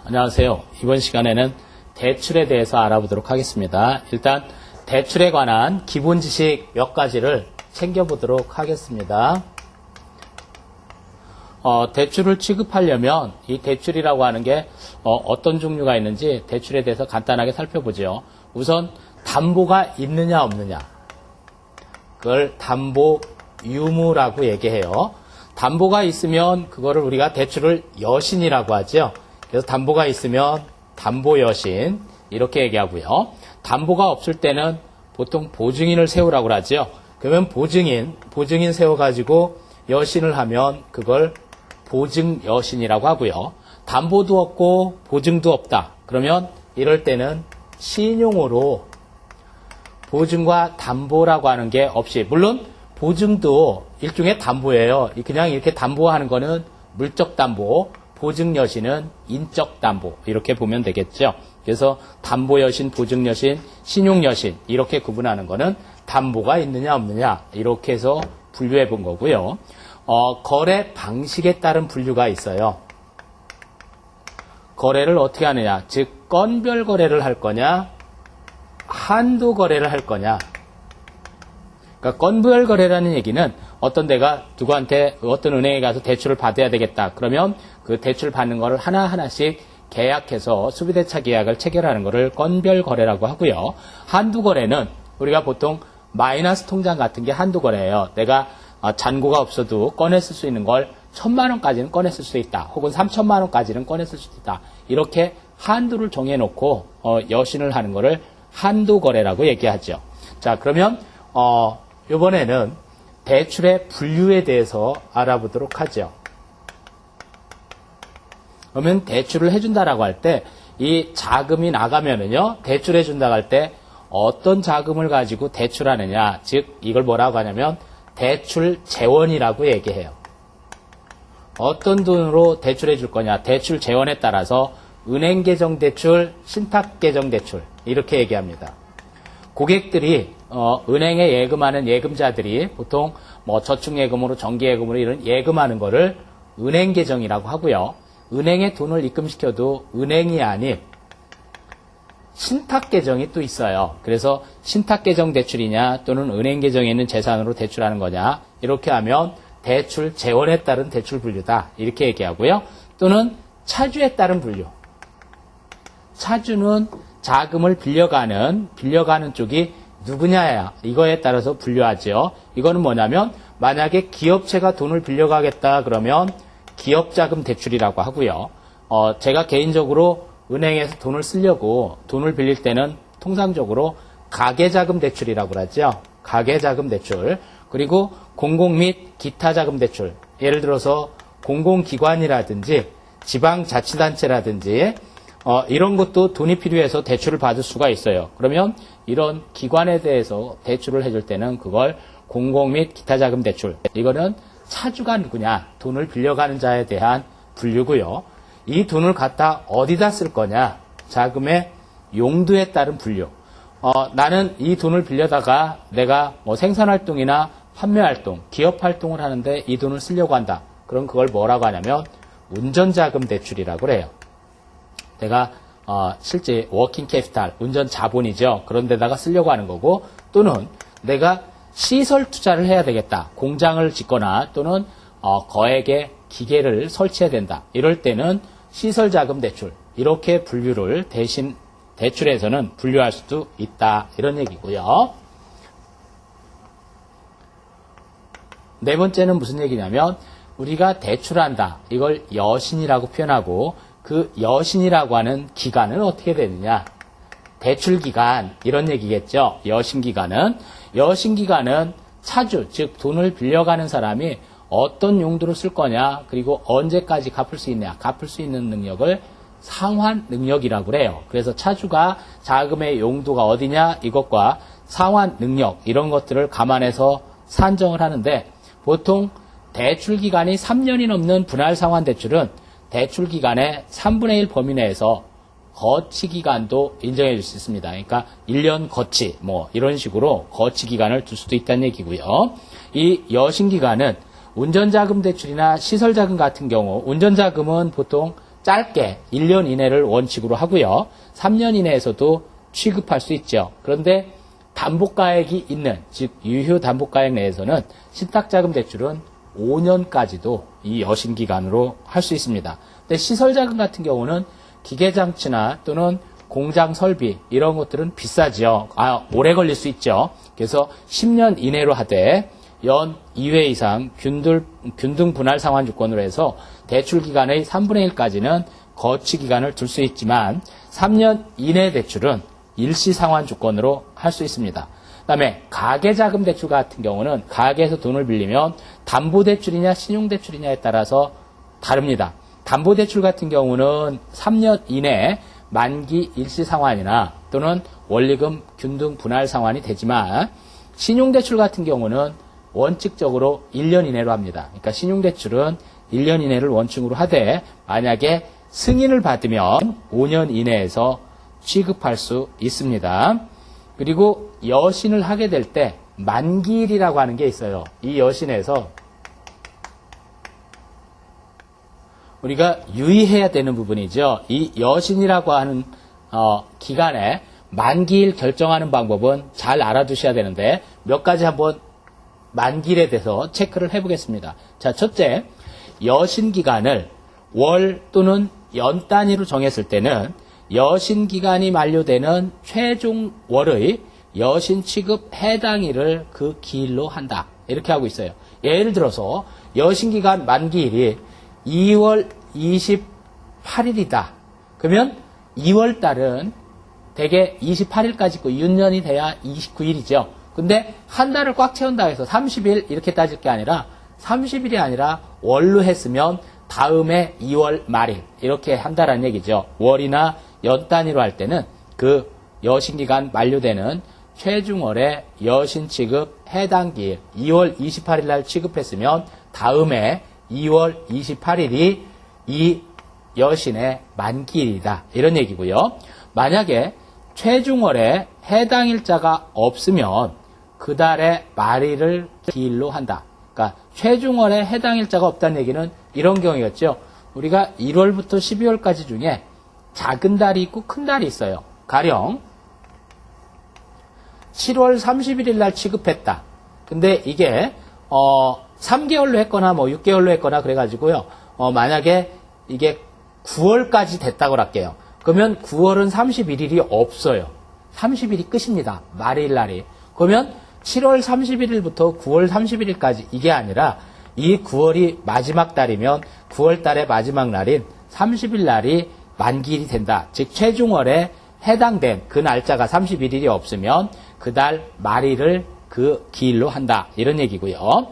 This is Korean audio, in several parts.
안녕하세요. 이번 시간에는 대출에 대해서 알아보도록 하겠습니다. 일단 대출에 관한 기본 지식 몇 가지를 챙겨보도록 하겠습니다. 대출을 취급하려면 이 대출이라고 하는 게 어떤 종류가 있는지 대출에 대해서 간단하게 살펴보죠. 우선 담보가 있느냐 없느냐, 그걸 담보 유무라고 얘기해요. 담보가 있으면 그거를 우리가 대출을 여신이라고 하죠. 그래서 담보가 있으면 담보 여신 이렇게 얘기하고요. 담보가 없을 때는 보통 보증인을 세우라고 하죠. 그러면 보증인 세워가지고 여신을 하면 그걸 보증 여신이라고 하고요. 담보도 없고 보증도 없다. 그러면 이럴 때는 신용으로 보증과 담보라고 하는 게 없이, 물론 보증도 일종의 담보예요. 그냥 이렇게 담보하는 거는 물적 담보, 보증 여신은 인적 담보 이렇게 보면 되겠죠. 그래서 담보 여신, 보증 여신, 신용 여신 이렇게 구분하는 거는 담보가 있느냐 없느냐 이렇게 해서 분류해 본 거고요. 거래 방식에 따른 분류가 있어요. 거래를 어떻게 하느냐, 즉 건별 거래를 할 거냐, 한도 거래를 할 거냐. 그러니까 건별 거래라는 얘기는 어떤 데가 누구한테 어떤 은행에 가서 대출을 받아야 되겠다. 그러면 그 대출 받는 거를 하나하나씩 계약해서 수비대차 계약을 체결하는 거를 건별 거래라고 하고요. 한도 거래는 우리가 보통 마이너스 통장 같은 게 한도 거래예요. 내가 잔고가 없어도 꺼냈을 수 있는 걸 1,000만 원까지는 꺼냈을 수 있다. 혹은 3,000만 원까지는 꺼냈을 수 있다. 이렇게 한도를 정해놓고 여신을 하는 거를 한도 거래라고 얘기하죠. 자, 그러면 이번에는 대출의 분류에 대해서 알아보도록 하죠. 그러면 대출을 해준다라고 할 때 이 자금이 나가면은요, 대출해준다고 할 때 어떤 자금을 가지고 대출하느냐, 즉 이걸 뭐라고 하냐면 대출 재원이라고 얘기해요. 어떤 돈으로 대출해 줄 거냐, 대출 재원에 따라서 은행 계정 대출, 신탁 계정 대출 이렇게 얘기합니다. 고객들이 은행에 예금하는 예금자들이 보통 뭐 저축예금으로 정기예금으로 이런 예금하는 거를 은행 계정이라고 하고요. 은행에 돈을 입금시켜도 은행이 아닌 신탁 계정이 또 있어요. 그래서 신탁 계정 대출이냐 또는 은행 계정에 있는 재산으로 대출하는 거냐, 이렇게 하면 대출 재원에 따른 대출 분류다 이렇게 얘기하고요. 또는 차주에 따른 분류. 차주는 자금을 빌려가는 쪽이 누구냐야 이거에 따라서 분류하죠. 이거는 뭐냐면 만약에 기업체가 돈을 빌려가겠다 그러면 기업자금 대출이라고 하고요. 제가 개인적으로 은행에서 돈을 쓰려고 돈을 빌릴 때는 통상적으로 가계자금 대출이라고 하죠. 가계자금 대출. 그리고 공공 및 기타 자금 대출. 예를 들어서 공공기관이라든지 지방자치단체라든지 이런 것도 돈이 필요해서 대출을 받을 수가 있어요. 그러면 이런 기관에 대해서 대출을 해줄 때는 그걸 공공 및 기타 자금 대출. 이거는 차주가 누구냐, 돈을 빌려가는 자에 대한 분류고요. 이 돈을 갖다 어디다 쓸 거냐, 자금의 용도에 따른 분류. 나는 이 돈을 빌려다가 내가 뭐 생산활동이나 판매활동, 기업활동을 하는데 이 돈을 쓰려고 한다. 그럼 그걸 뭐라고 하냐면 운전자금 대출이라고 해요. 내가 실제 워킹 캐피탈, 운전 자본이죠. 그런 데다가 쓰려고 하는 거고, 또는 내가 시설 투자를 해야 되겠다. 공장을 짓거나 또는 거액의 기계를 설치해야 된다. 이럴 때는 시설자금 대출, 이렇게 분류를 대신 대출에서는 분류할 수도 있다. 이런 얘기고요. 네 번째는 무슨 얘기냐면 우리가 대출한다. 이걸 여신이라고 표현하고 그 여신이라고 하는 기간은 어떻게 되느냐. 대출기간 이런 얘기겠죠. 여신기간은 차주, 즉 돈을 빌려가는 사람이 어떤 용도로 쓸 거냐, 그리고 언제까지 갚을 수 있냐, 갚을 수 있는 능력을 상환 능력이라고 해요. 그래서 차주가 자금의 용도가 어디냐 이것과 상환 능력 이런 것들을 감안해서 산정을 하는데, 보통 대출기간이 3년이 넘는 분할 상환 대출은 대출기간의 3분의 1 범위 내에서 거치기간도 인정해 줄 수 있습니다. 그러니까 1년 거치 뭐 이런 식으로 거치기간을 둘 수도 있다는 얘기고요. 이 여신기간은 운전자금 대출이나 시설자금 같은 경우, 운전자금은 보통 짧게 1년 이내를 원칙으로 하고요. 3년 이내에서도 취급할 수 있죠. 그런데 담보가액이 있는, 즉 유효 담보가액 내에서는 신탁자금 대출은 5년까지도 이 여신기간으로 할 수 있습니다. 근데 시설자금 같은 경우는 기계장치나 또는 공장 설비 이런 것들은 비싸죠. 오래 걸릴 수 있죠. 그래서 10년 이내로 하되 연 2회 이상 균등 분할 상환 조건으로 해서 대출 기간의 3분의 1까지는 거치 기간을 둘 수 있지만 3년 이내 대출은 일시 상환 조건으로 할 수 있습니다. 그다음에 가계자금 대출 같은 경우는 가계에서 돈을 빌리면 담보대출이냐 신용대출이냐에 따라서 다릅니다. 담보대출 같은 경우는 3년 이내 만기 일시 상환이나 또는 원리금 균등 분할 상환이 되지만 신용대출 같은 경우는 원칙적으로 1년 이내로 합니다. 그러니까 신용대출은 1년 이내를 원칙으로 하되 만약에 승인을 받으면 5년 이내에서 취급할 수 있습니다. 그리고 여신을 하게 될 때 만기일이라고 하는 게 있어요. 이 여신에서 우리가 유의해야 되는 부분이죠. 이 여신이라고 하는 기간에 만기일 결정하는 방법은 잘 알아두셔야 되는데 몇 가지 한번 만기일에 대해서 체크를 해보겠습니다. 자, 첫째, 여신 기간을 월 또는 연 단위로 정했을 때는 여신 기간이 만료되는 최종 월의 여신 취급 해당일을 그 기일로 한다. 이렇게 하고 있어요. 예를 들어서 여신 기간 만기일이 2월 28일이다. 그러면 2월 달은 대개 28일까지 있고 6년이 돼야 29일이죠. 근데 한 달을 꽉 채운다 해서 30일 이렇게 따질 게 아니라 30일이 아니라 월로 했으면 다음에 2월 말일 이렇게 한다라는 얘기죠. 월이나 연 단위로 할 때는 그 여신기간 만료되는 최중월의 여신 취급 해당 기일 2월 28일 날 취급했으면 다음에 2월 28일이 이 여신의 만기일이다. 이런 얘기고요. 만약에 최중월에 해당 일자가 없으면 그 달의 말일을 기일로 한다. 그러니까 최중월에 해당 일자가 없다는 얘기는 이런 경우였죠. 우리가 1월부터 12월까지 중에 작은 달이 있고 큰 달이 있어요. 가령 7월 31일 날 취급했다. 근데 이게 3개월로 했거나 뭐 6개월로 했거나 그래가지고요. 만약에 이게 9월까지 됐다고 할게요. 그러면 9월은 31일이 없어요. 30일이 끝입니다. 말일 날이. 그러면 7월 31일부터 9월 31일까지 이게 아니라 이 9월이 마지막 달이면 9월 달의 마지막 날인 30일 날이 만기일이 된다. 즉 최중월에 해당된 그 날짜가 31일이 없으면 그 달 말일을 그 기일로 한다. 이런 얘기고요.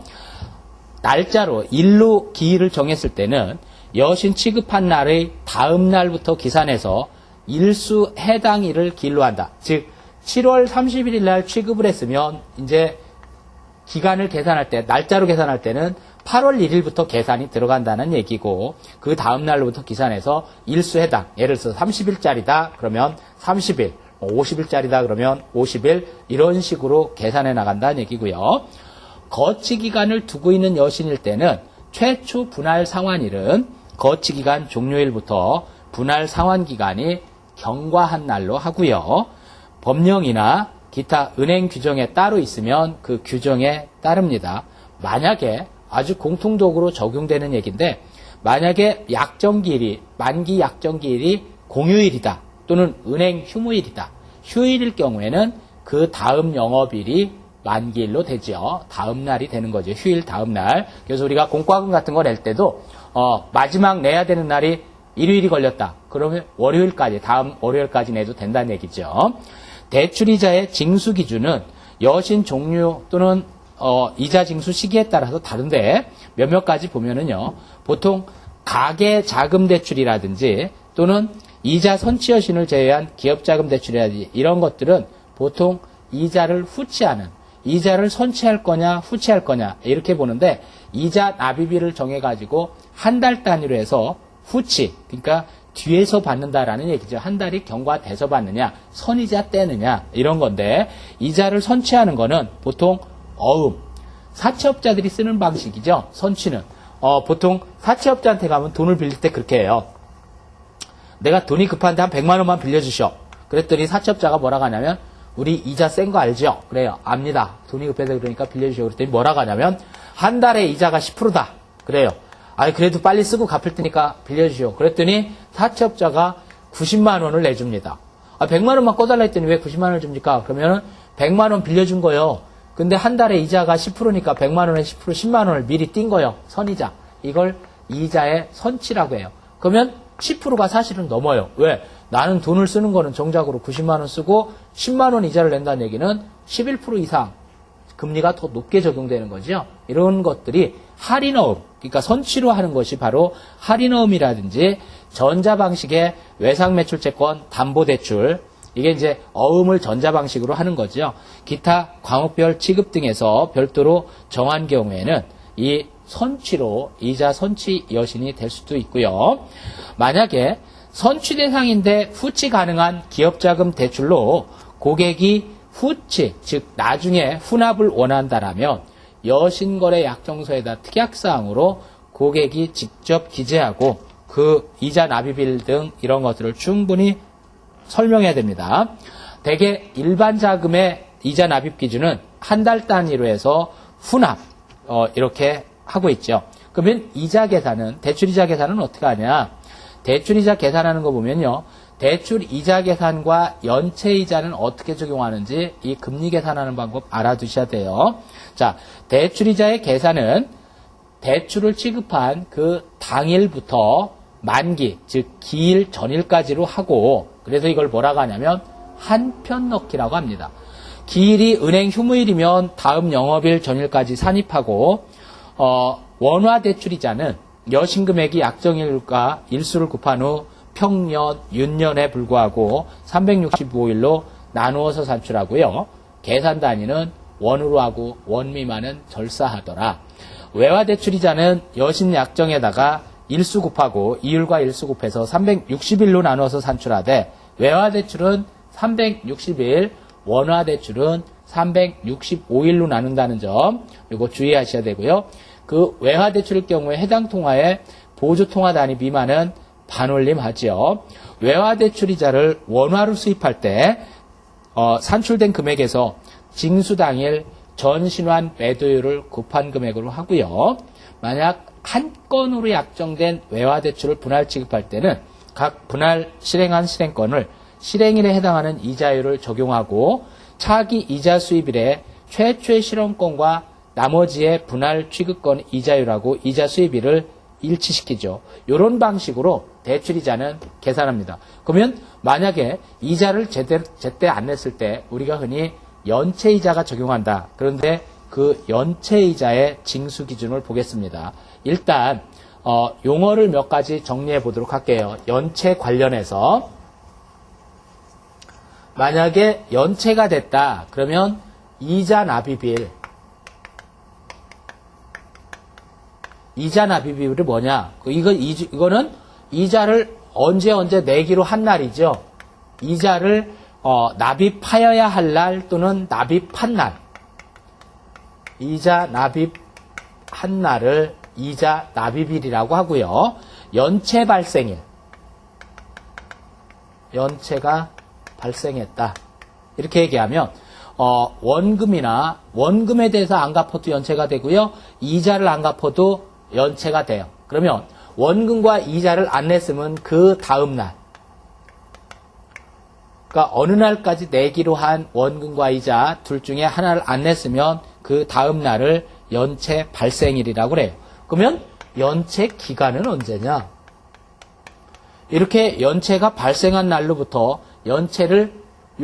날짜로 일로 기일을 정했을 때는 여신 취급한 날의 다음 날부터 기산해서 일수 해당일을 기일로 한다. 즉 7월 31일 날 취급을 했으면 이제 기간을 계산할 때 날짜로 계산할 때는 8월 1일부터 계산이 들어간다는 얘기고 그 다음 날로부터 계산해서 일수 해당 예를 들어서 30일짜리다 그러면 30일 50일짜리다 그러면 50일 이런 식으로 계산해 나간다는 얘기고요. 거치 기간을 두고 있는 여신일 때는 최초 분할 상환일은 거치 기간 종료일부터 분할 상환 기간이 경과한 날로 하고요. 법령이나 기타 은행 규정에 따로 있으면 그 규정에 따릅니다. 만약에 아주 공통적으로 적용되는 얘기인데 만약에 약정기일이 만기 약정기일이 공휴일이다 또는 은행 휴무일이다. 휴일일 경우에는 그 다음 영업일이 만기일로 되죠. 다음 날이 되는 거죠. 휴일 다음 날. 그래서 우리가 공과금 같은 거 낼 때도 마지막 내야 되는 날이 일요일이 걸렸다. 그러면 월요일까지 다음 월요일까지 내도 된다는 얘기죠. 대출이자의 징수 기준은 여신 종류 또는 이자 징수 시기에 따라서 다른데 몇몇 가지 보면은요. 보통 가계 자금 대출이라든지 또는 이자 선취 여신을 제외한 기업 자금 대출이라든지 이런 것들은 보통 이자를 후치하는 이자를 선취할 거냐 후치할 거냐 이렇게 보는데 이자 납입일을 정해가지고 한 달 단위로 해서 후치 그러니까 뒤에서 받는다라는 얘기죠. 한 달이 경과돼서 받느냐 선이자 떼느냐 이런 건데 이자를 선취하는 거는 보통 사채업자들이 쓰는 방식이죠. 선취는 보통 사채업자한테 가면 돈을 빌릴 때 그렇게 해요. 내가 돈이 급한데 한 100만 원만 빌려주셔. 그랬더니 사채업자가 뭐라고 하냐면 우리 이자 센 거 알죠? 그래요. 압니다. 돈이 급해서 그러니까 빌려주셔. 그랬더니 뭐라고 하냐면 한 달에 이자가 10%다. 그래요. 아니 그래도 빨리 쓰고 갚을 테니까 빌려주시오. 그랬더니 사채업자가 90만 원을 내줍니다. 100만 원만 꺼달라 했더니 왜 90만 원을 줍니까? 그러면은 100만 원 빌려준 거요. 근데 한 달에 이자가 10%니까 100만 원에 10% 10만 원을 미리 띈 거요. 선이자. 이걸 이자의 선치라고 해요. 그러면 10%가 사실은 넘어요. 왜? 나는 돈을 쓰는 거는 정작으로 90만 원 쓰고 10만 원 이자를 낸다는 얘기는 11% 이상 금리가 더 높게 적용되는 거죠. 이런 것들이 할인어음, 그러니까 선취로 하는 것이 바로 할인어음이라든지 전자방식의 외상매출채권 담보대출, 이게 이제 어음을 전자방식으로 하는 거죠. 기타 광역별 취급 등에서 별도로 정한 경우에는 이 선취로 이자 선취 여신이 될 수도 있고요. 만약에 선취 대상인데 후치 가능한 기업자금 대출로 고객이 후치, 즉 나중에 후납을 원한다라면 여신거래 약정서에다 특약사항으로 고객이 직접 기재하고 그 이자 납입일 등 이런 것들을 충분히 설명해야 됩니다. 대개 일반 자금의 이자 납입 기준은 한 달 단위로 해서 후납 이렇게 하고 있죠. 그러면 이자 계산은 대출이자 계산은 어떻게 하냐? 대출이자 계산하는 거 보면요. 대출이자 계산과 연체이자는 어떻게 적용하는지 이 금리 계산하는 방법 알아두셔야 돼요. 자, 대출이자의 계산은 대출을 취급한 그 당일부터 만기, 즉 기일 전일까지로 하고 그래서 이걸 뭐라고 하냐면 한편 넣기라고 합니다. 기일이 은행 휴무일이면 다음 영업일 전일까지 산입하고 원화 대출이자는 여신금액이 약정일과 일수를 곱한 후 평년, 윤년에 불과하고 365일로 나누어서 산출하고요. 계산 단위는 원으로 하고 원 미만은 절사하더라. 외화 대출이자는 여신 약정에다가 일수 곱하고 이율과 일수 곱해서 360일로 나누어서 산출하되 외화 대출은 360일, 원화 대출은 365일로 나눈다는 점 이거 주의하셔야 되고요. 그 외화 대출일 경우에 해당 통화의 보조 통화 단위 미만은 반올림하지요. 외화 대출이자를 원화로 수입할 때 산출된 금액에서 징수 당일 전신환 매도율을 곱한 금액으로 하고요. 만약 한 건으로 약정된 외화 대출을 분할 취급할 때는 각 분할 실행한 실행건을 실행일에 해당하는 이자율을 적용하고 차기 이자 수입일에 최초의 실행건과 나머지의 분할 취급건 이자율하고 이자 수입일을 일치시키죠. 이런 방식으로 대출이자는 계산합니다. 그러면 만약에 이자를 제때 안 냈을 때 우리가 흔히 연체이자가 적용한다. 그런데 그 연체이자의 징수 기준을 보겠습니다. 일단 용어를 몇 가지 정리해 보도록 할게요. 연체 관련해서 만약에 연체가 됐다. 그러면 이자 납입일 이자납입일이 뭐냐? 이거는 이자를 언제 내기로 한 날이죠. 이자를 납입하여야 할 날 또는 납입한 날. 이자 납입한 날을 이자 납입일이라고 하고요. 연체 발생일. 연체가 발생했다. 이렇게 얘기하면 원금에 대해서 안 갚아도 연체가 되고요. 이자를 안 갚아도 연체가 돼요. 그러면 원금과 이자를 안 냈으면 그 다음 날, 그러니까 어느 날까지 내기로 한 원금과 이자 둘 중에 하나를 안 냈으면 그 다음 날을 연체 발생일이라고 그래요. 그러면 연체 기간은 언제냐? 이렇게 연체가 발생한 날로부터 연체를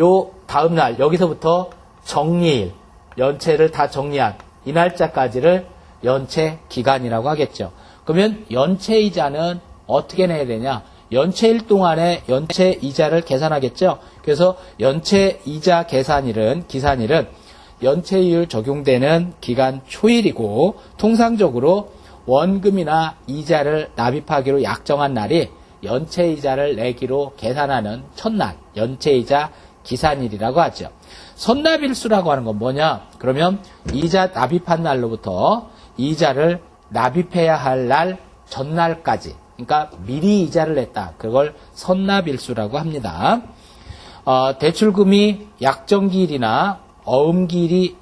요 다음 날 여기서부터 정리일, 연체를 다 정리한 이 날짜까지를 연체 기간이라고 하겠죠. 그러면 연체이자는 어떻게 내야 되냐? 연체일 동안에 연체이자를 계산하겠죠. 그래서 연체이자 기산일은 연체이율 적용되는 기간 초일이고 통상적으로 원금이나 이자를 납입하기로 약정한 날이 연체이자를 내기로 계산하는 첫날, 연체이자 기산일이라고 하죠. 선납일수라고 하는 건 뭐냐? 그러면 이자 납입한 날로부터 이자를 납입해야 할 날 전날까지, 그러니까 미리 이자를 냈다. 그걸 선납일수라고 합니다. 대출금이 약정기일이나 어음기일이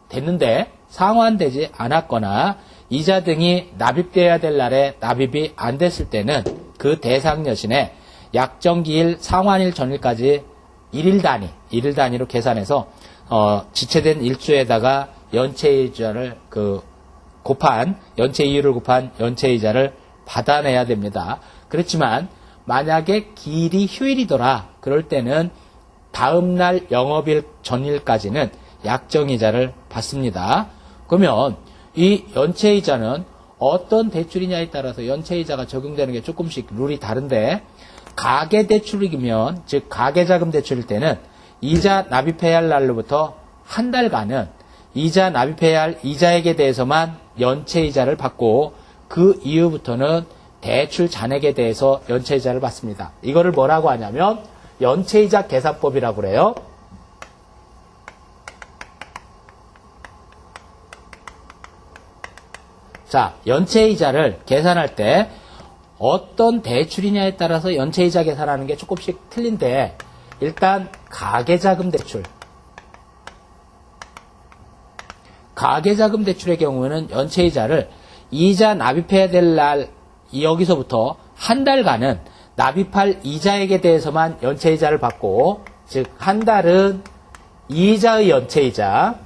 됐는데 상환되지 않았거나 이자 등이 납입되어야 될 날에 납입이 안 됐을 때는 그 대상 여신의 약정기일 상환일 전일까지 일일 단위로 계산해서 지체된 일수에다가 연체이자를 연체이율을 곱한 연체이자를 받아내야 됩니다. 그렇지만 만약에 기일이 휴일이더라 그럴 때는 다음날 영업일 전일까지는 약정이자를 받습니다. 그러면 이 연체이자는 어떤 대출이냐에 따라서 연체이자가 적용되는 게 조금씩 룰이 다른데 가계대출이면 즉 가계자금 대출일 때는 이자 납입해야 할 날로부터 한 달간은 이자 납입해야 할 이자액에 대해서만 연체이자를 받고 그 이후부터는 대출 잔액에 대해서 연체이자를 받습니다. 이거를 뭐라고 하냐면 연체이자 계산법이라고 그래요. 자, 연체이자를 계산할 때 어떤 대출이냐에 따라서 연체이자 계산하는 게 조금씩 틀린데 일단 가계자금 대출의 경우에는 연체이자를 이자 납입해야 될 날 여기서부터 한 달간은 납입할 이자액에 대해서만 연체이자를 받고 즉 한 달은 이자의 연체이자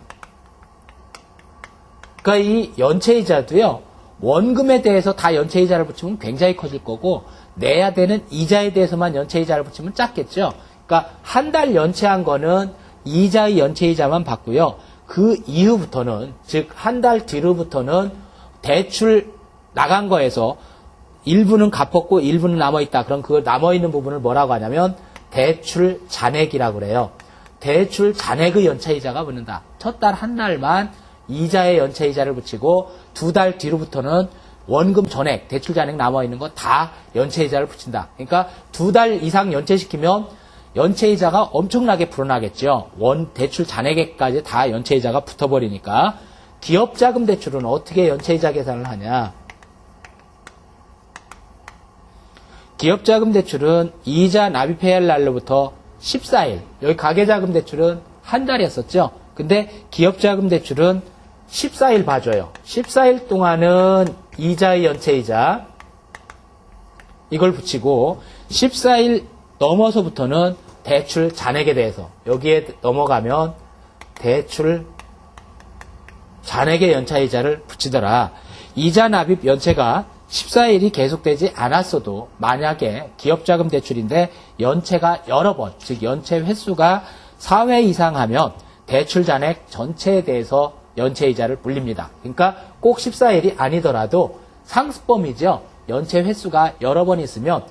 그러니까 이 연체이자도요 원금에 대해서 다 연체이자를 붙이면 굉장히 커질 거고 내야 되는 이자에 대해서만 연체이자를 붙이면 작겠죠. 그러니까 한 달 연체한 거는 이자의 연체이자만 받고요. 그 이후부터는 즉 한 달 뒤로부터는 대출 나간 거에서 일부는 갚았고 일부는 남아있다. 그럼 그 남아있는 부분을 뭐라고 하냐면 대출 잔액이라고 그래요. 대출 잔액의 연체이자가 붙는다. 첫 달 한 달만 이자의 연체이자를 붙이고 두 달 뒤로부터는 원금 전액, 대출 잔액 남아있는 거 다 연체이자를 붙인다. 그러니까 두 달 이상 연체시키면 연체이자가 엄청나게 불어나겠죠. 대출 잔액에까지 다 연체이자가 붙어버리니까 기업자금 대출은 어떻게 연체이자 계산을 하냐. 기업자금 대출은 이자 납입해야 할 날로부터 14일, 여기 가계자금 대출은 한 달이었었죠. 근데 기업자금 대출은 14일 봐줘요. 14일 동안은 이자의 연체이자 이걸 붙이고 14일 넘어서부터는 대출 잔액에 대해서 여기에 넘어가면 대출 잔액의 연체이자를 붙이더라. 이자 납입 연체가 14일이 계속되지 않았어도 만약에 기업자금 대출인데 연체가 여러 번, 즉 연체 횟수가 4회 이상 하면 대출 잔액 전체에 대해서 연체이자를 물립니다. 그러니까 꼭 14일이 아니더라도 상습범위죠. 연체 횟수가 여러 번 있으면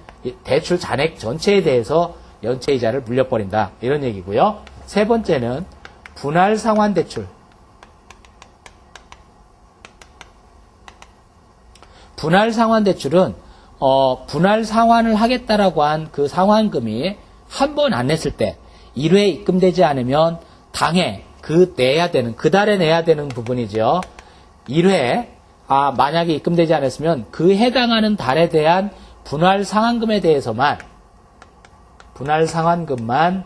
대출 잔액 전체에 대해서 연체이자를 물려버린다. 이런 얘기고요. 세 번째는 분할 상환 대출. 분할 상환 대출은 분할 상환을 하겠다라고 한 그 상환금이 한 번 안 냈을 때 1회 입금되지 않으면 당해 그 달에 내야 되는 부분이죠. 1회 만약에 입금되지 않았으면 그 해당하는 달에 대한 분할 상환금에 대해서만 분할 상환금만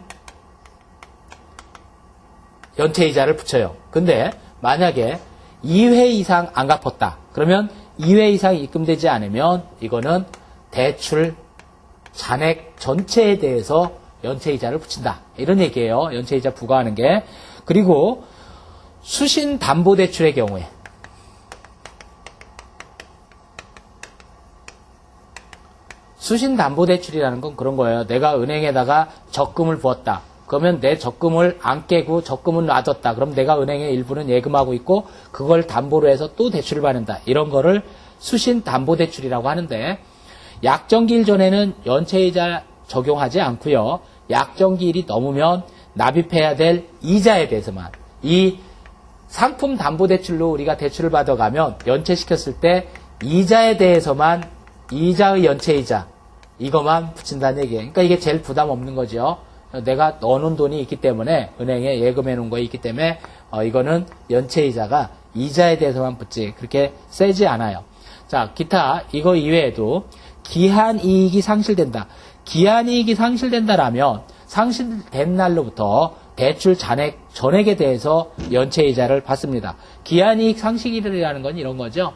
연체이자를 붙여요. 근데 만약에 2회 이상 안 갚았다. 그러면 2회 이상 입금되지 않으면 이거는 대출 잔액 전체에 대해서 연체이자를 붙인다. 이런 얘기예요. 연체이자 부과하는 게. 그리고 수신담보대출의 경우에 수신담보대출이라는 건 그런 거예요. 내가 은행에다가 적금을 부었다. 그러면 내 적금을 안 깨고 적금은 놔뒀다. 그럼 내가 은행에 일부는 예금하고 있고 그걸 담보로 해서 또 대출을 받는다. 이런 거를 수신담보대출이라고 하는데 약정기일 전에는 연체이자 적용하지 않고요. 약정기일이 넘으면 납입해야 될 이자에 대해서만 이 상품 담보대출로 우리가 대출을 받아가면 연체시켰을 때 이자에 대해서만 이자의 연체이자 이것만 붙인다는 얘기예요. 그러니까 이게 제일 부담 없는 거죠. 내가 넣어놓은 돈이 있기 때문에 은행에 예금해 놓은 거 있기 때문에 이거는 연체이자가 이자에 대해서만 붙지 그렇게 세지 않아요. 자, 기타 이거 이외에도 기한이익이 상실된다. 기한이익이 상실된다라면 상실된 날로부터 대출 전액에 대해서 연체이자를 받습니다. 기한이익 상실이라는 건 이런 거죠.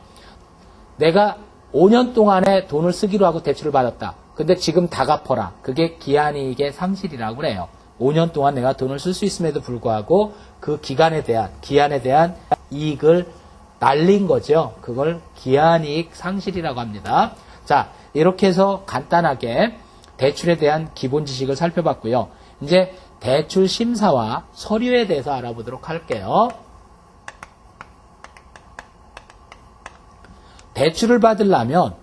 내가 5년 동안에 돈을 쓰기로 하고 대출을 받았다. 근데 지금 다 갚아라. 그게 기한이익의 상실이라고 그래요. 5년 동안 내가 돈을 쓸 수 있음에도 불구하고 그 기한에 대한 이익을 날린 거죠. 그걸 기한이익 상실이라고 합니다. 자, 이렇게 해서 간단하게 대출에 대한 기본 지식을 살펴봤고요. 이제 대출 심사와 서류에 대해서 알아보도록 할게요. 대출을 받으려면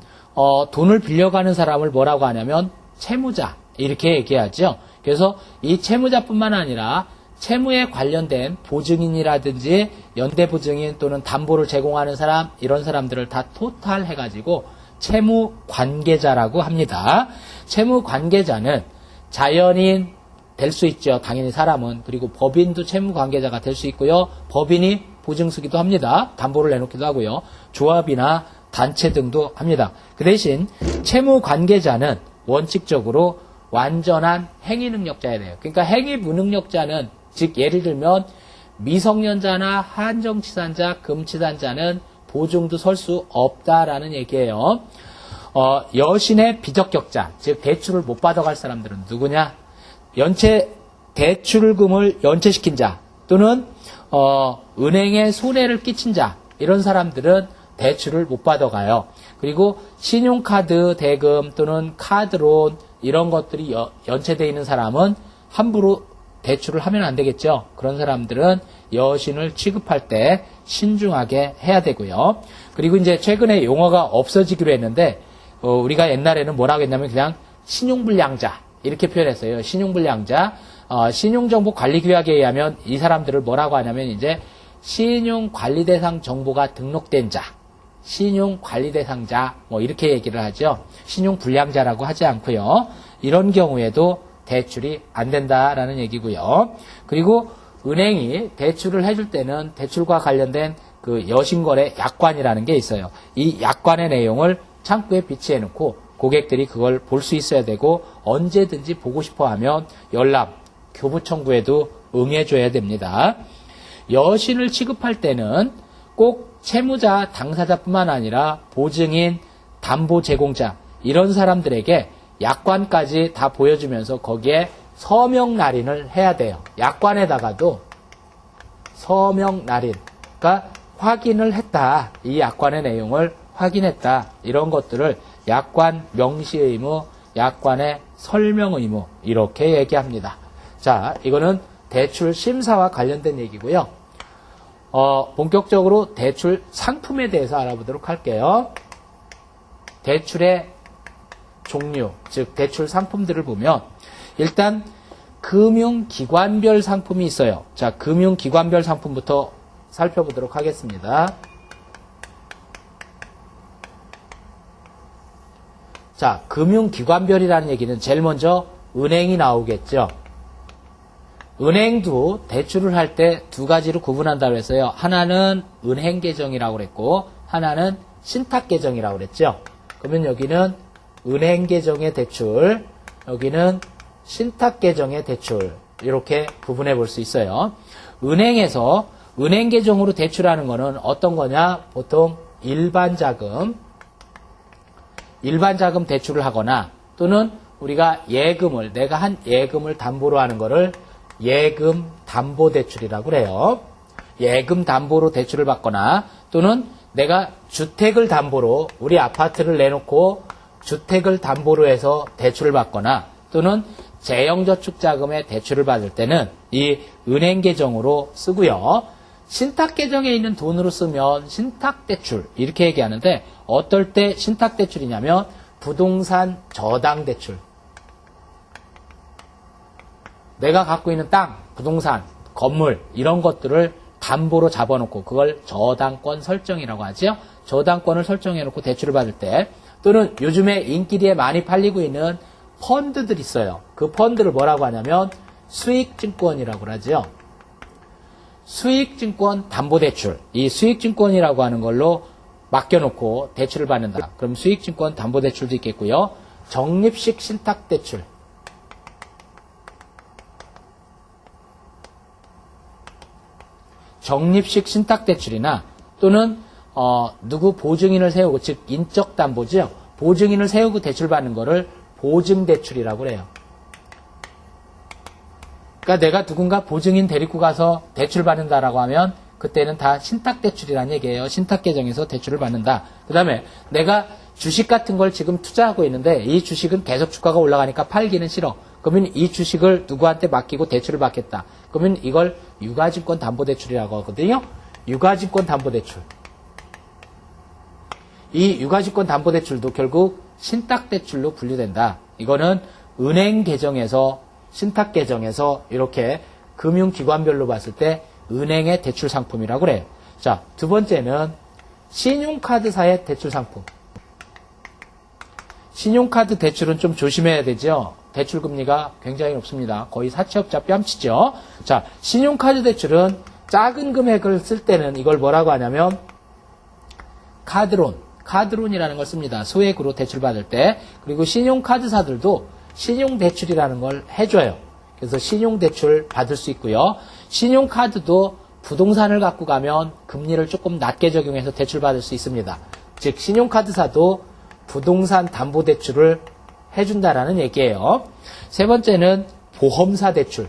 돈을 빌려가는 사람을 뭐라고 하냐면 채무자 이렇게 얘기하죠. 그래서 이 채무자뿐만 아니라 채무에 관련된 보증인이라든지 연대보증인 또는 담보를 제공하는 사람 이런 사람들을 다 토탈 해가지고 채무관계자라고 합니다. 채무관계자는 자연인 될 수 있죠. 당연히 사람은. 그리고 법인도 채무관계자가 될 수 있고요. 법인이 보증서기도 합니다. 담보를 내놓기도 하고요. 조합이나 단체 등도 합니다. 그 대신 채무관계자는 원칙적으로 완전한 행위능력자여야 돼요. 그러니까 행위무능력자는 즉 예를 들면 미성년자나 한정치산자, 금치산자는 보증도 설 수 없다라는 얘기예요. 여신의 비적격자, 즉 대출을 못 받아갈 사람들은 누구냐? 대출금을 연체시킨 자 또는 은행에 손해를 끼친 자 이런 사람들은 대출을 못 받아가요. 그리고 신용카드 대금 또는 카드론 이런 것들이 연체되어 있는 사람은 함부로 대출을 하면 안 되겠죠. 그런 사람들은 여신을 취급할 때 신중하게 해야 되고요. 그리고 이제 최근에 용어가 없어지기로 했는데 우리가 옛날에는 뭐라고 했냐면 그냥 신용불량자 이렇게 표현했어요. 신용불량자. 신용정보관리규약에 의하면 이 사람들을 뭐라고 하냐면 이제 신용관리대상 정보가 등록된 자, 신용관리대상자 뭐 이렇게 얘기를 하죠. 신용불량자라고 하지 않고요. 이런 경우에도 대출이 안 된다라는 얘기고요. 그리고 은행이 대출을 해줄 때는 대출과 관련된 그 여신거래 약관이라는 게 있어요. 이 약관의 내용을 창구에 비치해 놓고 고객들이 그걸 볼 수 있어야 되고 언제든지 보고 싶어 하면 연락, 교부 청구에도 응해줘야 됩니다. 여신을 취급할 때는 꼭 채무자, 당사자뿐만 아니라 보증인, 담보 제공자 이런 사람들에게 약관까지 다 보여주면서 거기에 서명 날인을 해야 돼요. 약관에다가도 서명 날인, 그러니까 확인을 했다. 이 약관의 내용을 확인했다. 이런 것들을 약관 명시 의무, 약관의 설명 의무 이렇게 얘기합니다. 자, 이거는 대출 심사와 관련된 얘기고요. 본격적으로 대출 상품에 대해서 알아보도록 할게요. 대출의 종류, 즉 대출 상품들을 보면 일단 금융기관별 상품이 있어요. 자, 금융기관별 상품부터 살펴보도록 하겠습니다. 자, 금융기관별이라는 얘기는 제일 먼저 은행이 나오겠죠. 은행도 대출을 할 때 두 가지로 구분한다고 했어요. 하나는 은행계정이라고 그랬고 하나는 신탁계정이라고 그랬죠. 그러면 여기는 은행계정의 대출, 여기는 신탁계정의 대출 이렇게 구분해 볼 수 있어요. 은행에서 은행계정으로 대출하는 거는 어떤 거냐? 보통 일반자금 대출을 하거나 또는 우리가 예금을, 내가 한 예금을 담보로 하는 거를 예금 담보 대출이라고 그래요. 예금 담보로 대출을 받거나 또는 내가 주택을 담보로 우리 아파트를 내놓고 주택을 담보로 해서 대출을 받거나 또는 재형저축자금에 대출을 받을 때는 이 은행계정으로 쓰고요. 신탁계정에 있는 돈으로 쓰면 신탁대출 이렇게 얘기하는데 어떨 때 신탁대출이냐면 부동산 저당대출. 내가 갖고 있는 땅, 부동산, 건물 이런 것들을 담보로 잡아놓고 그걸 저당권 설정이라고 하죠. 저당권을 설정해놓고 대출을 받을 때 또는 요즘에 인기리에 많이 팔리고 있는 펀드들 있어요. 그 펀드를 뭐라고 하냐면 수익증권이라고 하죠. 수익증권 담보대출. 이 수익증권이라고 하는 걸로 맡겨놓고 대출을 받는다. 그럼 수익증권 담보대출도 있겠고요. 적립식 신탁대출. 적립식 신탁대출이나 또는 누구 보증인을 세우고, 즉 인적담보죠. 보증인을 세우고 대출받는 거를 보증대출이라고 그래요. 그러니까 내가 누군가 보증인 데리고 가서 대출받는다라고 하면 그때는 다 신탁대출이라는 얘기예요. 신탁계정에서 대출을 받는다. 그 다음에 내가 주식 같은 걸 지금 투자하고 있는데 이 주식은 계속 주가가 올라가니까 팔기는 싫어. 그러면 이 주식을 누구한테 맡기고 대출을 받겠다. 그러면 이걸 유가증권 담보대출이라고 하거든요. 유가증권 담보대출. 이 유가증권 담보대출도 결국 신탁대출로 분류된다. 이거는 은행 계정에서, 신탁 계정에서 이렇게 금융기관별로 봤을 때 은행의 대출 상품이라고 그래요. 자, 두 번째는 신용카드사의 대출 상품. 신용카드 대출은 좀 조심해야 되죠. 대출 금리가 굉장히 높습니다. 거의 사채업자 뺨치죠. 자, 신용카드 대출은 작은 금액을 쓸 때는 이걸 뭐라고 하냐면 카드론이라는 걸 씁니다. 소액으로 대출 받을 때. 그리고 신용카드사들도 신용대출이라는 걸 해줘요. 그래서 신용대출 받을 수 있고요. 신용카드도 부동산을 갖고 가면 금리를 조금 낮게 적용해서 대출 받을 수 있습니다. 즉 신용카드사도 부동산 담보대출을 해준다라는 얘기예요. 세 번째는 보험사 대출.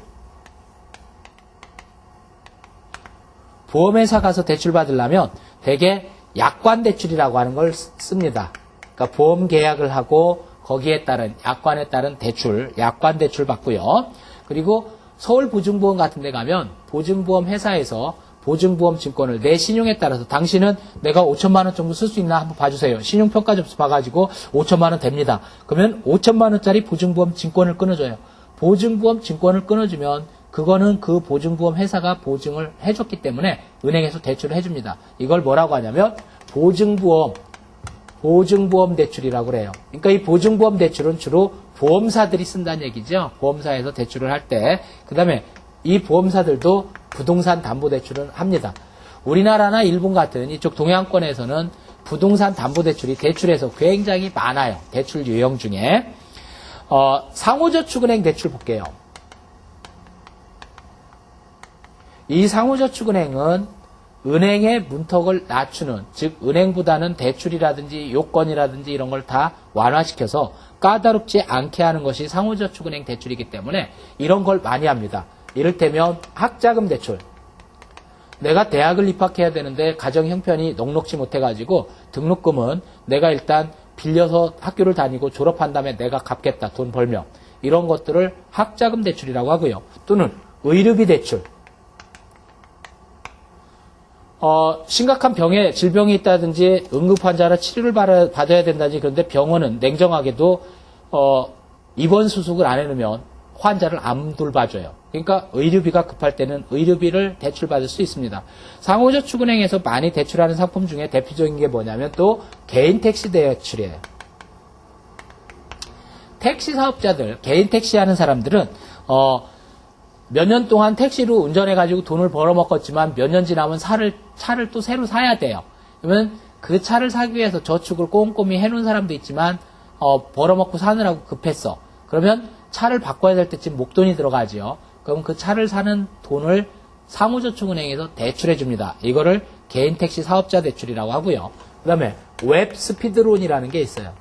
보험회사 가서 대출 받으려면 대개 약관대출이라고 하는 걸 씁니다. 그러니까 보험 계약을 하고 거기에 따른 약관에 따른 대출, 약관대출 받고요. 그리고 서울보증보험 같은 데 가면 보증보험 회사에서 보증보험 증권을 내 신용에 따라서 당신은 내가 5천만 원 정도 쓸 수 있나 한번 봐주세요. 신용평가 접수 봐가지고 5천만 원 됩니다. 그러면 5천만 원짜리 보증보험 증권을 끊어줘요. 보증보험 증권을 끊어주면 그거는 그 보증보험 회사가 보증을 해줬기 때문에 은행에서 대출을 해줍니다. 이걸 뭐라고 하냐면 보증보험 대출이라고 그래요. 그러니까 이 보증보험 대출은 주로 보험사들이 쓴다는 얘기죠. 보험사에서 대출을 할 때. 그 다음에 이 보험사들도 부동산 담보대출을 합니다. 우리나라나 일본 같은 이쪽 동양권에서는 부동산 담보대출이 대출에서 굉장히 많아요. 대출 유형 중에. 상호저축은행 대출 볼게요. 이 상호저축은행은 은행의 문턱을 낮추는, 즉 은행보다는 대출이라든지 요건이라든지 이런 걸 다 완화시켜서 까다롭지 않게 하는 것이 상호저축은행 대출이기 때문에 이런 걸 많이 합니다. 이를테면 학자금 대출. 내가 대학을 입학해야 되는데 가정 형편이 넉넉지 못해가지고 등록금은 내가 일단 빌려서 학교를 다니고 졸업한 다음에 내가 갚겠다. 돈 벌면. 이런 것들을 학자금 대출이라고 하고요. 또는 의료비 대출. 심각한 질병이 있다든지 응급환자라 치료를 받아야 된다든지 그런데 병원은 냉정하게도 입원 수속을 안 해놓으면 환자를 안 돌봐줘요. 그러니까 의료비가 급할 때는 의료비를 대출받을 수 있습니다. 상호저축은행에서 많이 대출하는 상품 중에 대표적인 게 뭐냐면 또 개인 택시 대출이에요. 택시 사업자들, 개인 택시 하는 사람들은 몇 년 동안 택시로 운전해가지고 돈을 벌어먹었지만 몇 년 지나면 차를 또 새로 사야 돼요. 그러면 그 차를 사기 위해서 저축을 꼼꼼히 해놓은 사람도 있지만 벌어먹고 사느라고 급했어. 그러면 차를 바꿔야 될 때쯤 목돈이 들어가지요. 그럼 그 차를 사는 돈을 상호저축은행에서 대출해 줍니다. 이거를 개인 택시 사업자 대출이라고 하고요. 그 다음에 웹 스피드론이라는 게 있어요.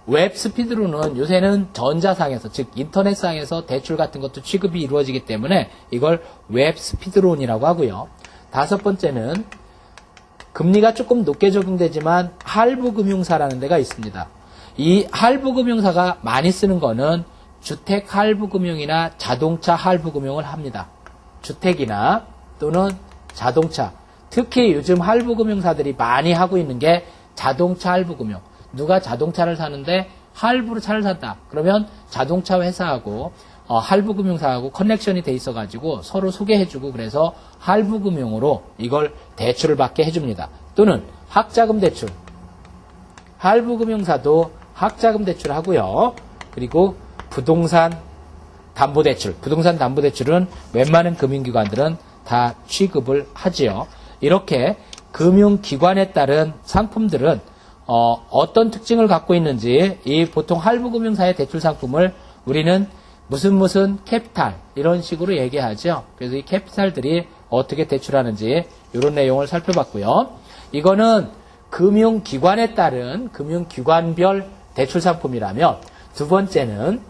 웹 스피드론은 요새는 전자상에서, 즉 인터넷상에서 대출 같은 것도 취급이 이루어지기 때문에 이걸 웹 스피드론이라고 하고요. 다섯 번째는 금리가 조금 높게 적용되지만 할부금융사라는 데가 있습니다. 이 할부금융사가 많이 쓰는 거는 주택 할부금융이나 자동차 할부금융을 합니다. 주택이나 또는 자동차. 특히 요즘 할부금융사들이 많이 하고 있는 게 자동차 할부금융. 누가 자동차를 사는데 할부로 차를 샀다. 그러면 자동차 회사하고 할부금융사하고 커넥션이 돼 있어가지고 서로 소개해주고 그래서 할부금융으로 이걸 대출을 받게 해줍니다. 또는 학자금 대출. 할부금융사도 학자금 대출을 하고요. 그리고 부동산 담보대출. 부동산 담보대출은 웬만한 금융기관들은 다 취급을 하지요. 이렇게 금융기관에 따른 상품들은 어떤 특징을 갖고 있는지 이 보통 할부금융사의 대출 상품을 우리는 무슨 캐피탈 이런 식으로 얘기하죠. 그래서 이 캐피탈들이 어떻게 대출하는지 이런 내용을 살펴봤고요. 이거는 금융기관에 따른 금융기관별 대출 상품이라면 두 번째는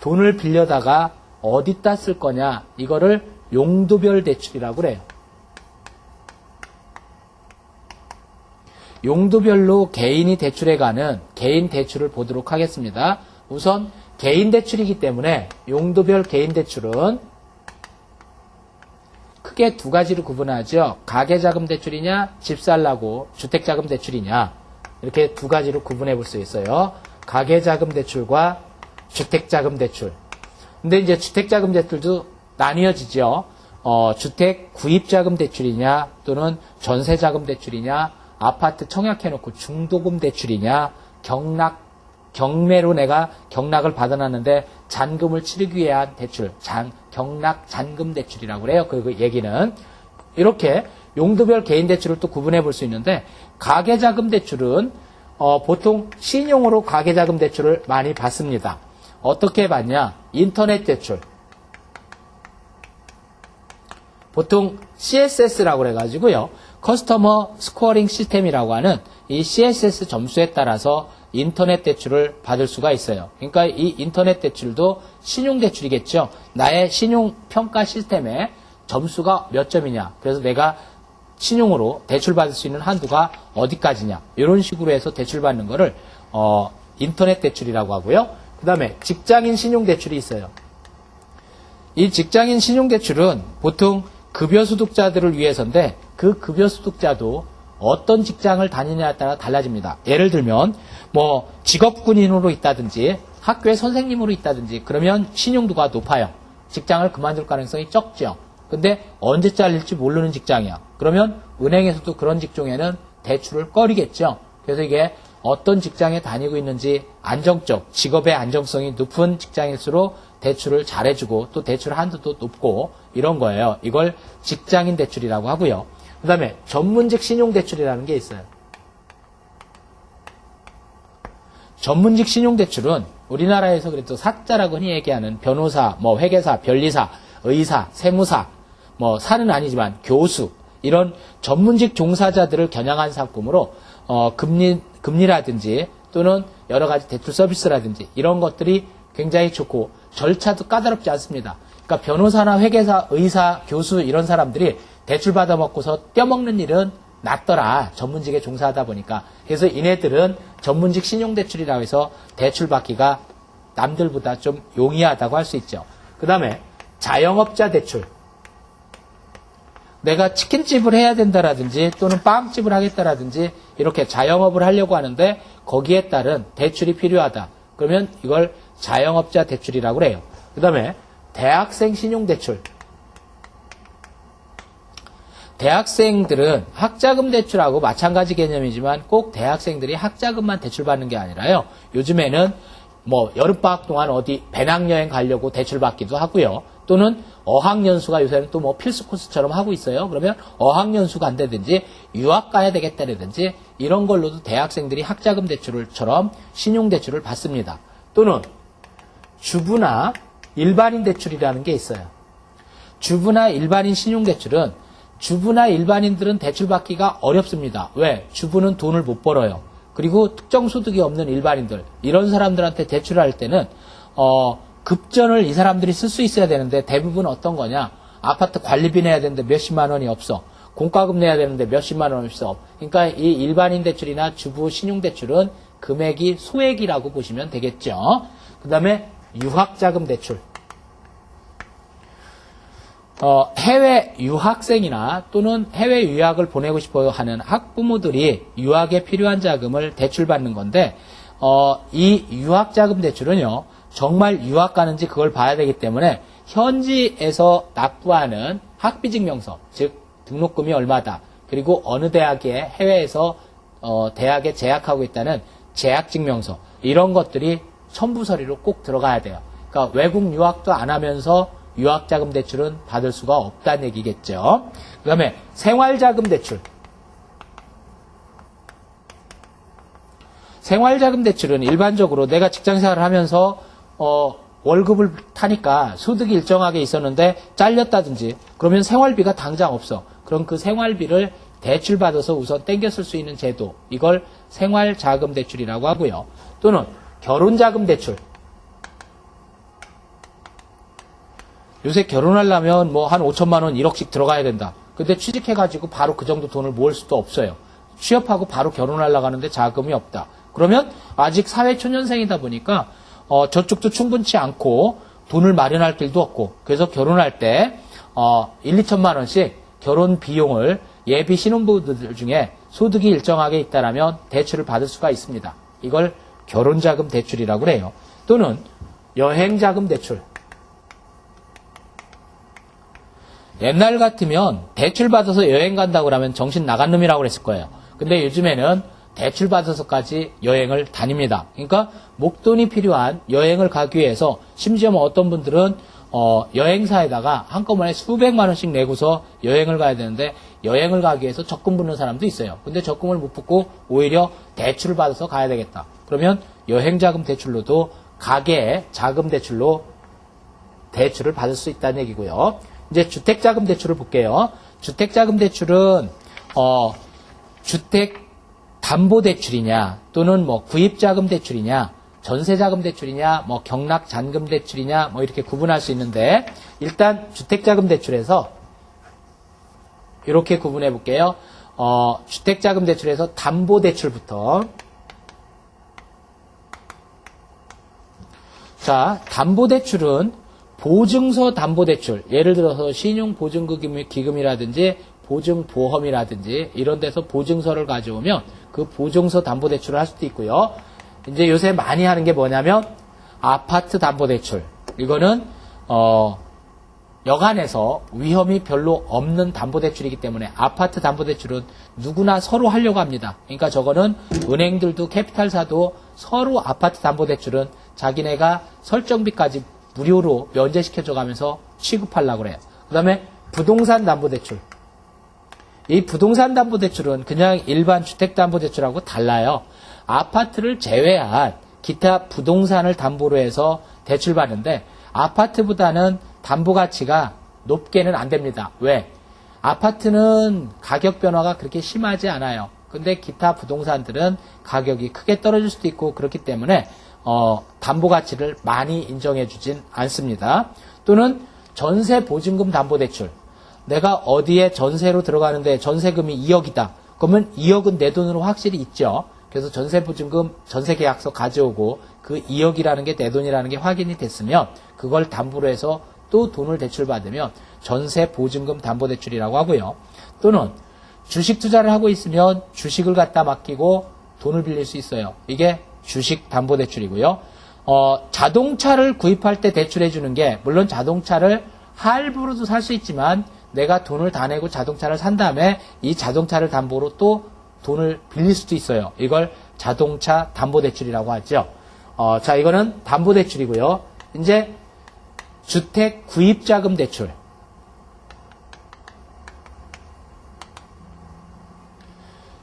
돈을 빌려다가 어디다 쓸 거냐 이거를 용도별 대출이라고 그래요. 용도별로 개인이 대출해가는 개인 대출을 보도록 하겠습니다. 우선 개인 대출이기 때문에 용도별 개인 대출은 크게 두 가지로 구분하죠. 가계자금 대출이냐, 집 살라고 주택자금 대출이냐 이렇게 두 가지로 구분해 볼 수 있어요. 가계자금 대출과 주택자금 대출. 근데 이제 주택자금 대출도 나뉘어지죠. 주택 구입자금 대출이냐 또는 전세자금 대출이냐 아파트 청약해놓고 중도금 대출이냐 경매로 내가 경락을 받아놨는데 잔금을 치르기 위한 대출 경락 잔금 대출이라고 그래요. 그 얘기는 이렇게 용도별 개인 대출을 또 구분해 볼 수 있는데 가계자금 대출은 보통 신용으로 가계자금 대출을 많이 받습니다. 어떻게 받냐? 인터넷 대출. 보통 CSS라고 그래가지고요. 커스터머 스코어링 시스템이라고 하는 이 CSS 점수에 따라서 인터넷 대출을 받을 수가 있어요. 그러니까 이 인터넷 대출도 신용 대출이겠죠. 나의 신용 평가 시스템에 점수가 몇 점이냐. 그래서 내가 신용으로 대출 받을 수 있는 한도가 어디까지냐. 이런 식으로 해서 대출 받는 거를 인터넷 대출이라고 하고요. 그 다음에 직장인 신용 대출이 있어요. 이 직장인 신용 대출은 보통 급여소득자들을 위해서인데 그 급여소득자도 어떤 직장을 다니냐에 따라 달라집니다. 예를 들면 뭐 직업군인으로 있다든지 학교의 선생님으로 있다든지 그러면 신용도가 높아요. 직장을 그만둘 가능성이 적죠. 근데 언제 잘릴지 모르는 직장이야. 그러면 은행에서도 그런 직종에는 대출을 꺼리겠죠. 그래서 이게 어떤 직장에 다니고 있는지 안정적, 직업의 안정성이 높은 직장일수록 대출을 잘해주고 또 대출 한도도 높고 이런 거예요. 이걸 직장인 대출이라고 하고요. 그 다음에 전문직 신용대출이라는 게 있어요. 전문직 신용대출은 우리나라에서 그래도 사자라고 흔히 얘기하는 변호사, 뭐 회계사, 변리사, 의사, 세무사, 뭐 사는 아니지만 교수 이런 전문직 종사자들을 겨냥한 상품으로 금리라든지 또는 여러 가지 대출 서비스라든지 이런 것들이 굉장히 좋고 절차도 까다롭지 않습니다. 그러니까 변호사나 회계사, 의사, 교수 이런 사람들이 대출 받아먹고서 떼먹는 일은 낫더라. 전문직에 종사하다 보니까. 그래서 이네들은 전문직 신용대출이라고 해서 대출 받기가 남들보다 좀 용이하다고 할 수 있죠. 그 다음에 자영업자 대출. 내가 치킨집을 해야 된다라든지 또는 빵집을 하겠다라든지 이렇게 자영업을 하려고 하는데 거기에 따른 대출이 필요하다. 그러면 이걸 자영업자 대출이라고 그래요. 그 다음에 대학생 신용대출. 대학생들은 학자금 대출하고 마찬가지 개념이지만 꼭 대학생들이 학자금만 대출받는 게 아니라요. 요즘에는 뭐 여름방학 동안 어디 배낭여행 가려고 대출받기도 하고요. 또는 어학연수가 요새는 또 뭐 필수 코스처럼 하고 있어요. 그러면 어학연수 간다든지 유학 가야 되겠다든지 이런 걸로도 대학생들이 학자금 대출처럼 신용대출을 받습니다. 또는 주부나 일반인 대출이라는 게 있어요. 주부나 일반인 신용대출은 주부나 일반인들은 대출받기가 어렵습니다. 왜? 주부는 돈을 못 벌어요. 그리고 특정 소득이 없는 일반인들 이런 사람들한테 대출을 할 때는 급전을 이 사람들이 쓸 수 있어야 되는데 대부분 어떤 거냐? 아파트 관리비 내야 되는데 몇십만 원이 없어. 공과금 내야 되는데 몇십만 원이 없어. 그러니까 이 일반인 대출이나 주부 신용대출은 금액이 소액이라고 보시면 되겠죠. 그 다음에 유학자금 대출. 해외 유학생이나 또는 해외 유학을 보내고 싶어 하는 학부모들이 유학에 필요한 자금을 대출받는 건데 이 유학자금 대출은요. 정말 유학 가는지 그걸 봐야 되기 때문에 현지에서 납부하는 학비증명서, 즉 등록금이 얼마다, 그리고 어느 대학에 해외에서 대학에 재학하고 있다는 재학증명서 이런 것들이 첨부 서류로 꼭 들어가야 돼요. 그러니까 외국 유학도 안 하면서 유학자금 대출은 받을 수가 없다는 얘기겠죠. 그 다음에 생활자금 대출. 생활자금 대출은 일반적으로 내가 직장생활을 하면서 월급을 타니까 소득이 일정하게 있었는데 잘렸다든지 그러면 생활비가 당장 없어. 그럼 그 생활비를 대출받아서 우선 땡겨 쓸 수 있는 제도, 이걸 생활자금 대출이라고 하고요. 또는 결혼자금 대출. 요새 결혼하려면 뭐 한 5천만 원, 1억씩 들어가야 된다. 근데 취직해가지고 바로 그 정도 돈을 모을 수도 없어요. 취업하고 바로 결혼하려고 하는데 자금이 없다. 그러면 아직 사회초년생이다 보니까 저쪽도 충분치 않고 돈을 마련할 길도 없고, 그래서 결혼할 때 1, 2천만 원씩 결혼 비용을 예비 신혼부부들 중에 소득이 일정하게 있다라면 대출을 받을 수가 있습니다. 이걸 결혼자금 대출이라고 해요. 또는 여행자금 대출. 옛날 같으면 대출 받아서 여행 간다고 하면 정신 나간 놈이라고 그랬을 거예요. 근데 요즘에는 대출 받아서까지 여행을 다닙니다. 그러니까 목돈이 필요한 여행을 가기 위해서, 심지어 뭐 어떤 분들은 여행사에다가 한꺼번에 수백만 원씩 내고서 여행을 가야 되는데 여행을 가기 위해서 적금 붓는 사람도 있어요. 근데 적금을 못 붓고 오히려 대출을 받아서 가야 되겠다. 그러면 여행자금 대출로도 가계 자금 대출로 대출을 받을 수 있다는 얘기고요. 이제 주택자금 대출을 볼게요. 주택자금 대출은 주택 담보대출이냐, 또는 뭐 구입자금 대출이냐, 전세자금 대출이냐, 뭐 경락잔금 대출이냐, 뭐 이렇게 구분할 수 있는데, 일단 주택자금 대출에서 이렇게 구분해 볼게요. 주택자금 대출에서 담보대출부터. 자, 담보대출은 보증서 담보대출, 예를 들어서 신용보증기금이라든지 보증보험이라든지 이런 데서 보증서를 가져오면 그 보증서 담보대출을 할 수도 있고요. 이제 요새 많이 하는 게 뭐냐면 아파트 담보대출. 이거는 여간에서 위험이 별로 없는 담보대출이기 때문에 아파트 담보대출은 누구나 서로 하려고 합니다. 그러니까 저거는 은행들도 캐피탈사도 서로 아파트 담보대출은 자기네가 설정비까지 무료로 면제시켜줘 가면서 취급하려고 그래요. 그 다음에 부동산 담보대출. 이 부동산 담보대출은 그냥 일반 주택담보대출하고 달라요. 아파트를 제외한 기타 부동산을 담보로 해서 대출받는데 아파트보다는 담보가치가 높게는 안 됩니다. 왜? 아파트는 가격 변화가 그렇게 심하지 않아요. 근데 기타 부동산들은 가격이 크게 떨어질 수도 있고 그렇기 때문에 담보가치를 많이 인정해주진 않습니다. 또는 전세보증금 담보대출. 내가 어디에 전세로 들어가는데 전세금이 2억이다. 그러면 2억은 내 돈으로 확실히 있죠. 그래서 전세보증금, 전세계약서 가져오고 그 2억이라는 게 내 돈이라는 게 확인이 됐으면 그걸 담보로 해서 또 돈을 대출받으면 전세보증금 담보대출이라고 하고요. 또는 주식 투자를 하고 있으면 주식을 갖다 맡기고 돈을 빌릴 수 있어요. 이게 주식 담보대출이고요. 자동차를 구입할 때 대출해 주는 게, 물론 자동차를 할부로도 살 수 있지만 내가 돈을 다 내고 자동차를 산 다음에 이 자동차를 담보로 또 돈을 빌릴 수도 있어요. 이걸 자동차 담보대출이라고 하죠. 자, 이거는 담보대출이고요. 이제 주택 구입자금 대출.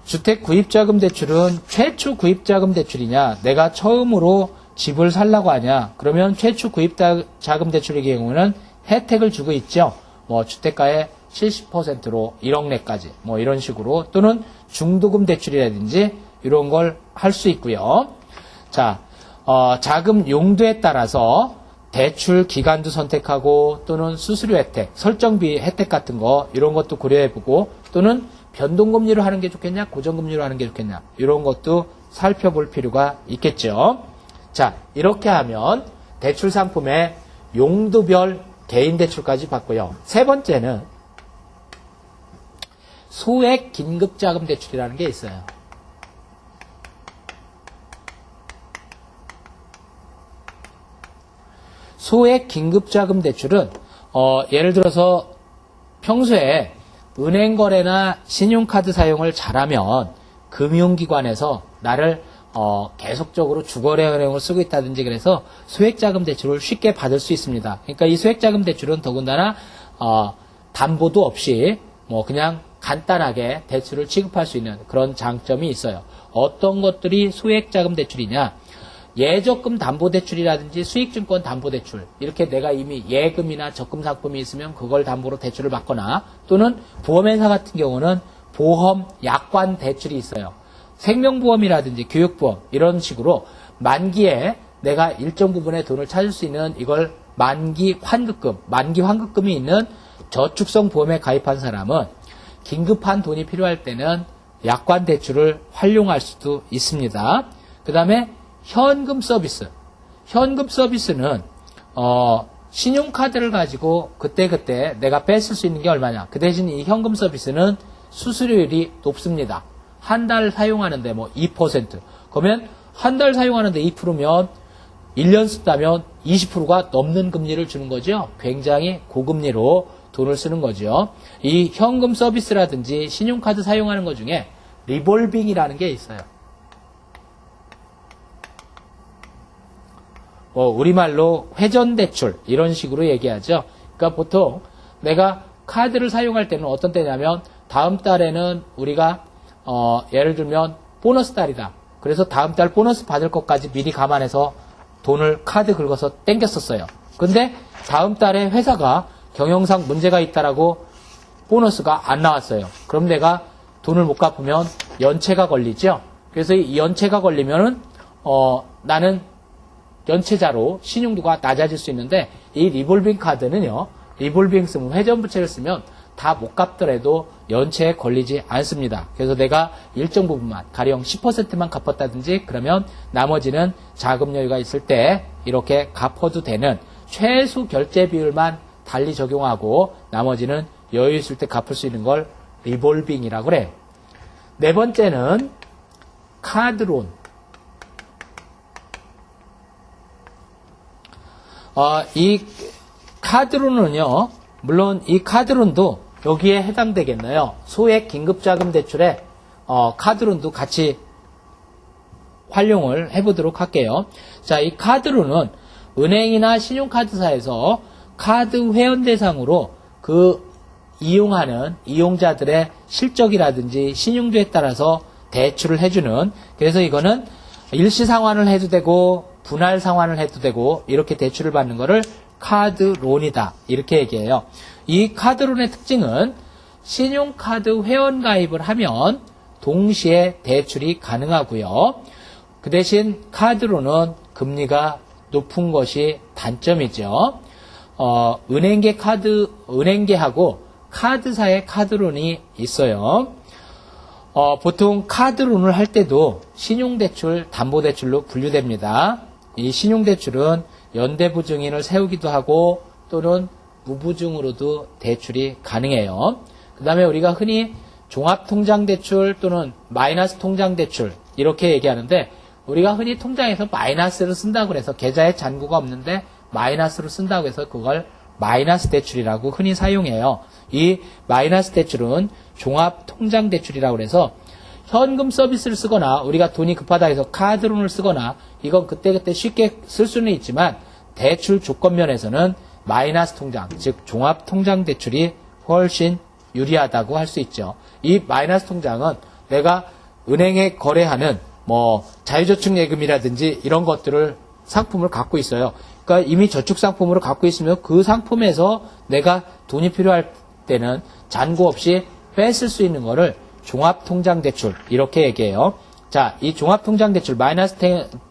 주택 구입자금 대출은 최초 구입자금 대출이냐, 내가 처음으로 집을 살라고 하냐, 그러면 최초 구입자금 대출의 경우는 혜택을 주고 있죠. 뭐 주택가의 70%로 1억 내까지 뭐 이런 식으로, 또는 중도금 대출이라든지 이런 걸 할 수 있고요. 자, 자금 용도에 따라서 대출 기간도 선택하고, 또는 수수료 혜택, 설정비 혜택 같은 거 이런 것도 고려해보고, 또는 변동금리로 하는 게 좋겠냐, 고정금리로 하는 게 좋겠냐, 이런 것도 살펴볼 필요가 있겠죠. 자, 이렇게 하면 대출 상품의 용도별 개인 대출까지 봤고요. 세 번째는 소액 긴급자금 대출이라는 게 있어요. 소액 긴급자금 대출은 예를 들어서 평소에 은행 거래나 신용카드 사용을 잘하면 금융기관에서 나를 계속적으로 주거래은행을 쓰고 있다든지 그래서 소액자금 대출을 쉽게 받을 수 있습니다. 그러니까 이 소액자금 대출은 더군다나 담보도 없이 뭐 그냥 간단하게 대출을 취급할 수 있는 그런 장점이 있어요. 어떤 것들이 소액자금 대출이냐? 예적금 담보대출이라든지 수익증권 담보대출, 이렇게 내가 이미 예금이나 적금 상품이 있으면 그걸 담보로 대출을 받거나, 또는 보험회사 같은 경우는 보험 약관 대출이 있어요. 생명보험이라든지 교육보험 이런 식으로 만기에 내가 일정 부분의 돈을 찾을 수 있는 이걸 만기 환급금이 있는 저축성 보험에 가입한 사람은 긴급한 돈이 필요할 때는 약관 대출을 활용할 수도 있습니다. 그 다음에 현금 서비스. 현금 서비스는 신용카드를 가지고 그때그때 내가 뺐을 수 있는 게 얼마냐. 그 대신 이 현금 서비스는 수수료율이 높습니다. 한 달 사용하는데 뭐 2%. 그러면 한 달 사용하는데 2%면 1년 쓴다면 20%가 넘는 금리를 주는 거죠. 굉장히 고금리로 돈을 쓰는 거죠. 이 현금 서비스라든지 신용카드 사용하는 것 중에 리볼빙이라는 게 있어요. 우리말로 회전대출 이런 식으로 얘기하죠. 그러니까 보통 내가 카드를 사용할 때는 어떤 때냐면 다음 달에는 우리가 예를 들면 보너스 달이다. 그래서 다음 달 보너스 받을 것까지 미리 감안해서 돈을 카드 긁어서 땡겼었어요. 근데 다음 달에 회사가 경영상 문제가 있다라고 보너스가 안 나왔어요. 그럼 내가 돈을 못 갚으면 연체가 걸리죠. 그래서 이 연체가 걸리면은 나는 연체자로 신용도가 낮아질 수 있는데, 이 리볼빙 카드는요, 리볼빙 쓰면 회전부채를 쓰면 다 못 갚더라도 연체에 걸리지 않습니다. 그래서 내가 일정 부분만, 가령 10%만 갚았다든지 그러면 나머지는 자금 여유가 있을 때 이렇게 갚아도 되는 최소 결제 비율만 달리 적용하고 나머지는 여유 있을 때 갚을 수 있는 걸 리볼빙이라고 그래요. 네 번째는 카드론. 이 카드론은요, 물론 이 카드론도 여기에 해당되겠네요. 소액 긴급자금 대출에 카드론도 같이 활용을 해보도록 할게요. 자, 이 카드론은 은행이나 신용카드사에서 카드 회원 대상으로 그 이용하는 이용자들의 실적이라든지 신용도에 따라서 대출을 해주는, 그래서 이거는 일시 상환을 해도 되고 분할 상환을 해도 되고 이렇게 대출을 받는 거를 카드론이다 이렇게 얘기해요. 이 카드론의 특징은 신용카드 회원 가입을 하면 동시에 대출이 가능하고요. 그 대신 카드론은 금리가 높은 것이 단점이죠. 은행계하고 카드사의 카드론이 있어요. 보통 카드론을 할 때도 신용대출, 담보대출로 분류됩니다. 이 신용대출은 연대부증인을 세우기도 하고 또는 무부증으로도 대출이 가능해요. 그 다음에 우리가 흔히 종합통장대출 또는 마이너스 통장대출 이렇게 얘기하는데, 우리가 흔히 통장에서 마이너스를 쓴다고 해서 계좌에 잔고가 없는데 마이너스로 쓴다고 해서 그걸 마이너스 대출이라고 흔히 사용해요. 이 마이너스 대출은 종합통장대출이라고 해서 현금 서비스를 쓰거나 우리가 돈이 급하다 해서 카드론을 쓰거나 이건 그때그때 쉽게 쓸 수는 있지만 대출 조건 면에서는 마이너스 통장, 즉 종합통장대출이 훨씬 유리하다고 할 수 있죠. 이 마이너스 통장은 내가 은행에 거래하는 뭐 자유저축예금이라든지 이런 것들을 상품을 갖고 있어요. 그러니까 이미 저축상품으로 갖고 있으면 그 상품에서 내가 돈이 필요할 때는 잔고 없이 뺐을 수 있는 거를 종합통장대출 이렇게 얘기해요. 자, 이 종합통장대출 마이너스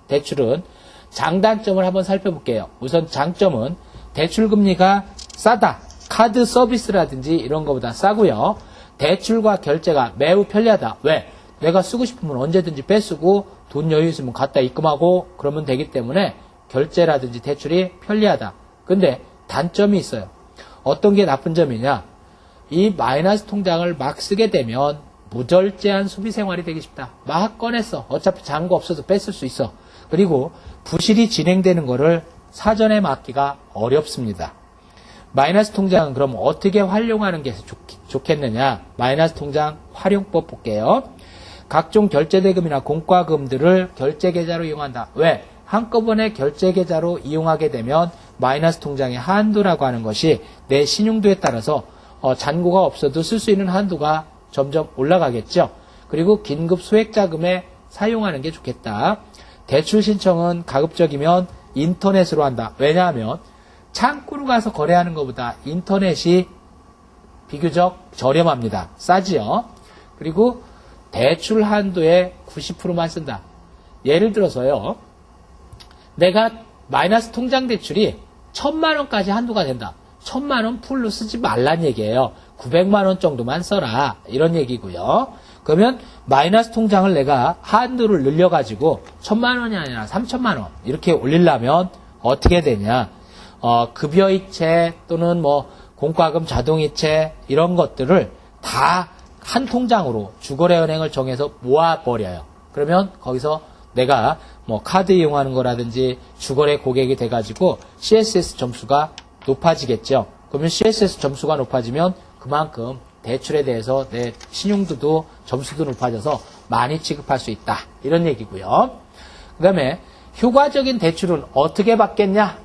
대출은 장단점을 한번 살펴볼게요. 우선 장점은 대출금리가 싸다. 카드 서비스라든지 이런 것보다 싸고요. 대출과 결제가 매우 편리하다. 왜? 내가 쓰고 싶으면 언제든지 빼쓰고 돈 여유 있으면 갖다 입금하고 그러면 되기 때문에 결제라든지 대출이 편리하다. 근데 단점이 있어요. 어떤 게 나쁜 점이냐? 이 마이너스 통장을 막 쓰게 되면 무절제한 소비생활이 되기 쉽다. 막 꺼냈어. 어차피 잔고 없어서 뺐을 수 있어. 그리고 부실이 진행되는 거를 사전에 막기가 어렵습니다. 마이너스 통장은 그럼 어떻게 활용하는 게 좋겠느냐? 마이너스 통장 활용법 볼게요. 각종 결제대금이나 공과금들을 결제계좌로 이용한다. 왜? 한꺼번에 결제계좌로 이용하게 되면 마이너스 통장의 한도라고 하는 것이 내 신용도에 따라서 잔고가 없어도 쓸 수 있는 한도가 점점 올라가겠죠. 그리고 긴급 소액자금에 사용하는 게 좋겠다. 대출 신청은 가급적이면 인터넷으로 한다. 왜냐하면 창구로 가서 거래하는 것보다 인터넷이 비교적 저렴합니다. 싸지요. 그리고 대출 한도의 90%만 쓴다. 예를 들어서요. 내가 마이너스 통장 대출이 1000만 원까지 한도가 된다. 1000만 원 풀로 쓰지 말란 얘기예요. 900만 원 정도만 써라. 이런 얘기고요. 그러면 마이너스 통장을 내가 한도를 늘려가지고 1000만 원이 아니라 3000만 원 이렇게 올리려면 어떻게 되냐. 급여이체 또는 뭐 공과금 자동이체 이런 것들을 다 한 통장으로 주거래은행을 정해서 모아버려요. 그러면 거기서 내가 뭐 카드 이용하는 거라든지 주거래 고객이 돼가지고 CSS 점수가 높아지겠죠. 그러면 CSS 점수가 높아지면 그만큼 대출에 대해서 내 신용도도 점수도 높아져서 많이 취급할 수 있다. 이런 얘기고요. 그 다음에 효과적인 대출은 어떻게 받겠냐?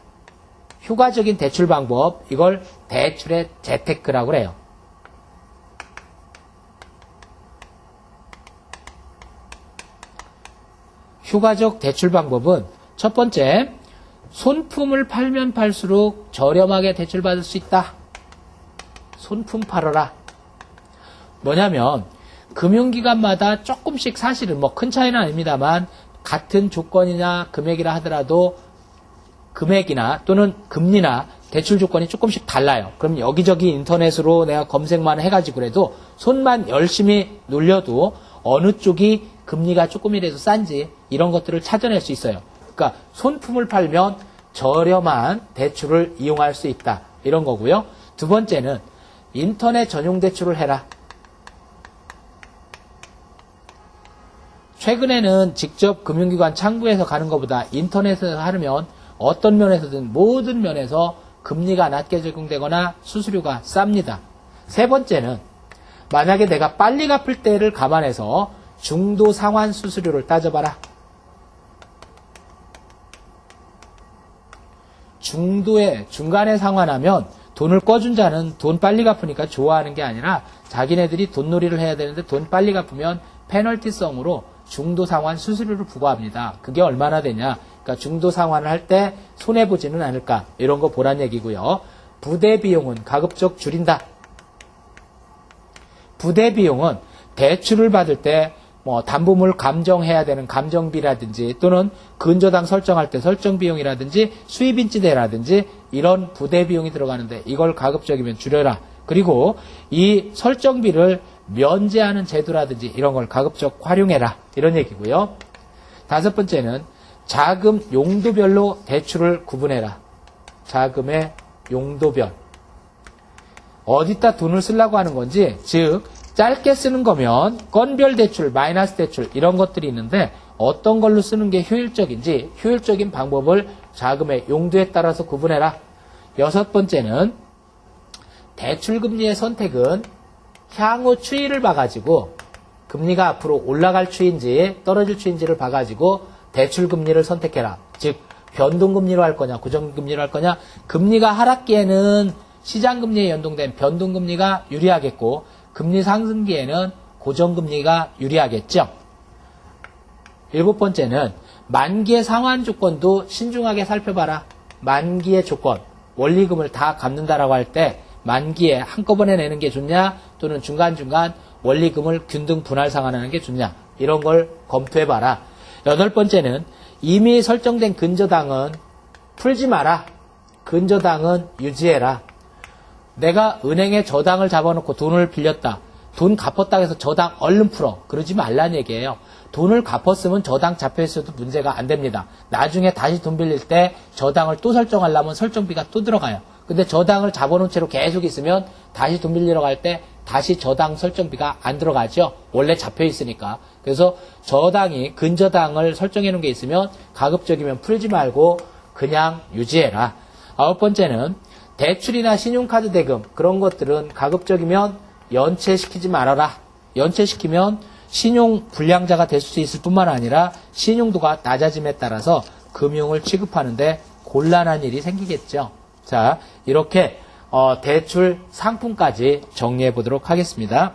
효과적인 대출 방법, 이걸 대출의 재테크라고 그래요. 효과적 대출 방법은 첫 번째, 손품을 팔면 팔수록 저렴하게 대출받을 수 있다. 손품 팔아라. 뭐냐면 금융기관마다 조금씩 사실은 뭐 큰 차이는 아닙니다만 같은 조건이나 금액이라 하더라도 금액이나 또는 금리나 대출 조건이 조금씩 달라요. 그럼 여기저기 인터넷으로 내가 검색만 해가지고 그래도 손만 열심히 눌려도 어느 쪽이 금리가 조금이라도 싼지 이런 것들을 찾아낼 수 있어요. 그러니까 손품을 팔면 저렴한 대출을 이용할 수 있다. 이런 거고요. 두 번째는 인터넷 전용 대출을 해라. 최근에는 직접 금융기관 창구에서 가는 것보다 인터넷에서 하면 어떤 면에서든 모든 면에서 금리가 낮게 적용되거나 수수료가 쌉니다. 세 번째는 만약에 내가 빨리 갚을 때를 감안해서 중도 상환 수수료를 따져봐라. 중간에 상환하면 돈을 꺼준 자는 돈 빨리 갚으니까 좋아하는 게 아니라 자기네들이 돈놀이를 해야 되는데 돈 빨리 갚으면 페널티성으로 중도 상환 수수료를 부과합니다. 그게 얼마나 되냐? 그러니까 중도 상환을 할 때 손해보지는 않을까? 이런 거 보란 얘기고요. 부대 비용은 가급적 줄인다. 부대 비용은 대출을 받을 때 뭐 담보물 감정해야 되는 감정비라든지 또는 근저당 설정할 때 설정 비용이라든지 수입인지대라든지 이런 부대 비용이 들어가는데 이걸 가급적이면 줄여라. 그리고 이 설정비를 면제하는 제도라든지 이런 걸 가급적 활용해라. 이런 얘기고요. 다섯 번째는 자금 용도별로 대출을 구분해라. 자금의 용도별. 어디다 돈을 쓰려고 하는 건지, 즉 짧게 쓰는 거면 건별 대출, 마이너스 대출 이런 것들이 있는데 어떤 걸로 쓰는 게 효율적인지 효율적인 방법을 자금의 용도에 따라서 구분해라. 여섯 번째는 대출금리의 선택은 향후 추이를 봐가지고 금리가 앞으로 올라갈 추이인지 떨어질 추이인지를 봐가지고 대출금리를 선택해라. 즉 변동금리로 할 거냐 고정금리로 할 거냐. 금리가 하락기에는 시장금리에 연동된 변동금리가 유리하겠고 금리 상승기에는 고정금리가 유리하겠죠. 일곱 번째는 만기의 상환 조건도 신중하게 살펴봐라. 만기의 조건, 원리금을 다 갚는다라고 할 때 만기에 한꺼번에 내는 게 좋냐 또는 중간중간 원리금을 균등 분할 상환하는 게 좋냐 이런 걸 검토해봐라. 여덟 번째는 이미 설정된 근저당은 풀지 마라. 근저당은 유지해라. 내가 은행에 저당을 잡아놓고 돈을 빌렸다. 돈 갚았다고 해서 저당 얼른 풀어. 그러지 말란 얘기예요. 돈을 갚았으면 저당 잡혀있어도 문제가 안 됩니다. 나중에 다시 돈 빌릴 때 저당을 또 설정하려면 설정비가 또 들어가요. 근데 저당을 잡아놓은 채로 계속 있으면 다시 돈 빌리러 갈 때 다시 저당 설정비가 안 들어가죠. 원래 잡혀있으니까. 그래서 저당이 근저당을 설정해 놓은 게 있으면 가급적이면 풀지 말고 그냥 유지해라. 아홉 번째는 대출이나 신용카드 대금 그런 것들은 가급적이면 연체시키지 말아라. 연체시키면 신용 불량자가 될 수 있을 뿐만 아니라 신용도가 낮아짐에 따라서 금융을 취급하는데 곤란한 일이 생기겠죠. 자, 이렇게 대출 상품까지 정리해 보도록 하겠습니다.